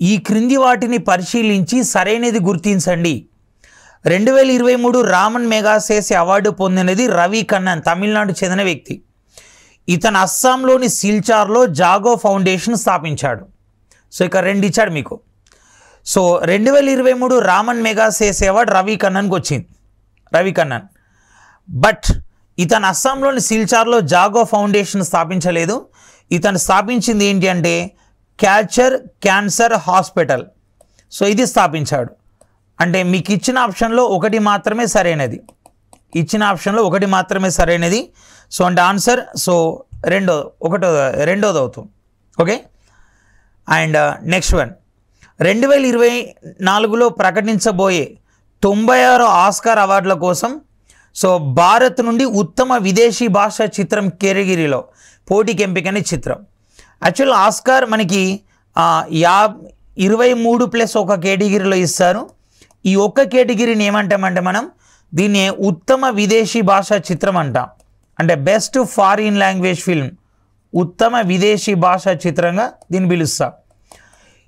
ఈ క్రింది వాటిని పరిశీలించి సరైనది గుర్తించండి. 2023 రామన్ మెగాసేసే అవార్డు పొందినది రవి కన్నన్, తమిళనాడు చెందిన వ్యక్తి. ఇతను అస్సాంలోని సిల్చార్లో జాగో ఫౌండేషన్ స్థాపించాడు. సో ఇక 2 ఇచ్చాడు మీకు. సో 2023 రామన్ మెగాసేసే అవార్డు రవి కన్నన్కి వచ్చింది, రవి కన్నన్. బట్ ఇతను అస్సాంలోని సిల్చార్లో జాగో ఫౌండేషన్ స్థాపించలేదు. ఇతను స్థాపించింది ఏంటి అంటే క్యాన్సర్ హాస్పిటల్. సో ఇది స్థాపించాడు. అంటే మీకు ఇచ్చిన ఆప్షన్లో ఒకటి మాత్రమే సరైనది, ఇచ్చిన ఆప్షన్లో ఒకటి మాత్రమే సరైనది. సో అంటే ఆన్సర్ సో రెండోది అవుతుంది. ఓకే. అండ్ నెక్స్ట్ వన్, 2024లో ప్రకటించబోయే 96 ఆస్కార్ అవార్డుల కోసం సో భారత్ నుండి ఉత్తమ విదేశీ భాషా చిత్రం కేటగిరీలో పోటీకి ఎంపికైన చిత్రం. యాక్చువల్ ఆస్కార్ మనకి 23+1 కేటగిరీలో ఇస్తారు. ఈ ఒక్క కేటగిరీని ఏమంటామంటే మనం దీన్ని ఉత్తమ విదేశీ భాషా చిత్రం అంటాం. అంటే బెస్ట్ ఫారిన్ లాంగ్వేజ్ ఫిల్మ్, ఉత్తమ విదేశీ భాషా చిత్రంగా దీన్ని పిలుస్తాం.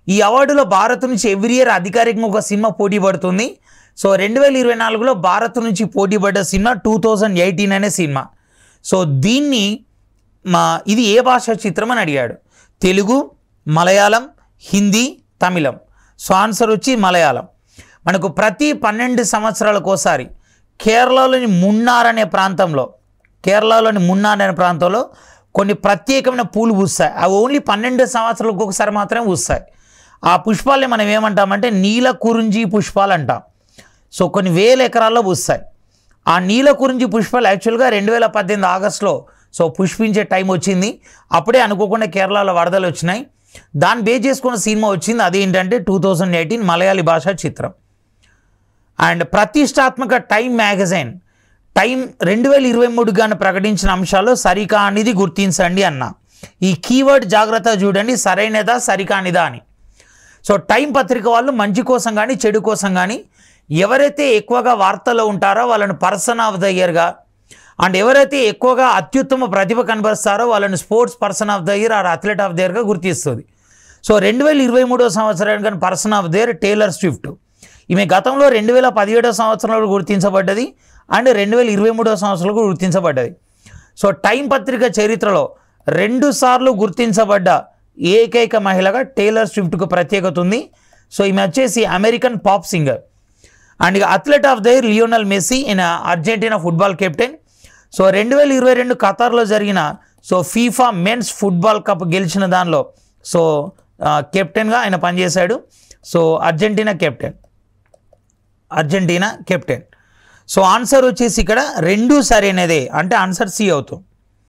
ఈ అవార్డులో భారత్ నుంచి ఎవ్రీ ఇయర్ అధికారికంగా ఒక సినిమా పోటీ పడుతుంది. సో 2024లో భారత్ నుంచి పోటీ పడ్డ సినిమా 2018 అనే సినిమా. సో దీన్ని ఇది ఏ భాషా చిత్రం అని అడిగాడు. తెలుగు, మలయాళం, హిందీ, తమిళం. సో ఆన్సర్ వచ్చి మలయాళం. మనకు ప్రతి 12 సంవత్సరాలకు ఒకసారి కేరళలోని మున్నార్ అనే ప్రాంతంలో కొన్ని ప్రత్యేకమైన పూలు పూస్తాయి. అవి ఓన్లీ 12 సంవత్సరాలకు ఒకసారి మాత్రమే పూస్తాయి. ఆ పుష్పాలని మనం ఏమంటామంటే నీల కురుంజి పుష్పాలు అంటాం. సో కొన్ని వేల ఎకరాల్లో పూస్తాయి. ఆ నీల కురుంజి పుష్పాలు యాక్చువల్గా 2018 ఆగస్టులో సో పుష్పించే టైం వచ్చింది. అప్పుడే అనుకోకుండా కేరళలో వరదలు వచ్చినాయి. దాన్ని బేస్ చేసుకున్న సినిమా వచ్చింది. అదేంటంటే 2018 మలయాళీ భాషా చిత్రం. అండ్ ప్రతిష్టాత్మక టైమ్ మ్యాగజైన్ 2023 గాను ప్రకటించిన అంశాల్లో సరికానిది గుర్తించండి అన్న. ఈ కీవర్డ్ జాగ్రత్త చూడండి, సరైనదా సరికానిదా అని. సో టైం పత్రిక వాళ్ళు మంచి కోసం కానీ చెడు కోసం కానీ ఎవరైతే ఎక్కువగా వార్తల్లో ఉంటారో వాళ్ళని పర్సన్ ఆఫ్ ద ఇయర్గా, అండ్ ఎవరైతే ఎక్కువగా అత్యుత్తమ ప్రతిభ కనబరుస్తారో వాళ్ళని sports person of the year or athlete of the ఇయర్గా గుర్తిస్తుంది. సో 2023 సంవత్సరానికి person of the year Taylor Swift. ఈమె గతంలో 2017 సంవత్సరంలో గుర్తించబడ్డది అండ్ 2023 సంవత్సరంలో గుర్తించబడ్డది. సో టైం పత్రిక చరిత్రలో 2 సార్లు గుర్తించబడ్డ ఏకైక మహిళగా టేలర్ స్విఫ్ట్కు ప్రత్యేకత ఉంది. సో ఈమె వచ్చేసి American pop singer. And athlete of the year Lionel Messi, ఈయన అర్జెంటీనా ఫుట్బాల్ కెప్టెన్. సో 2022 ఖతార్లో జరిగిన so FIFA men's football cup గెలిచిన దానిలో సో కెప్టెన్గా ఆయన పనిచేశాడు. So Argentina captain. So answer వచ్చేసి ఇక్కడ 2 సరైనదే, అంటే ఆన్సర్ సి అవుతుంది.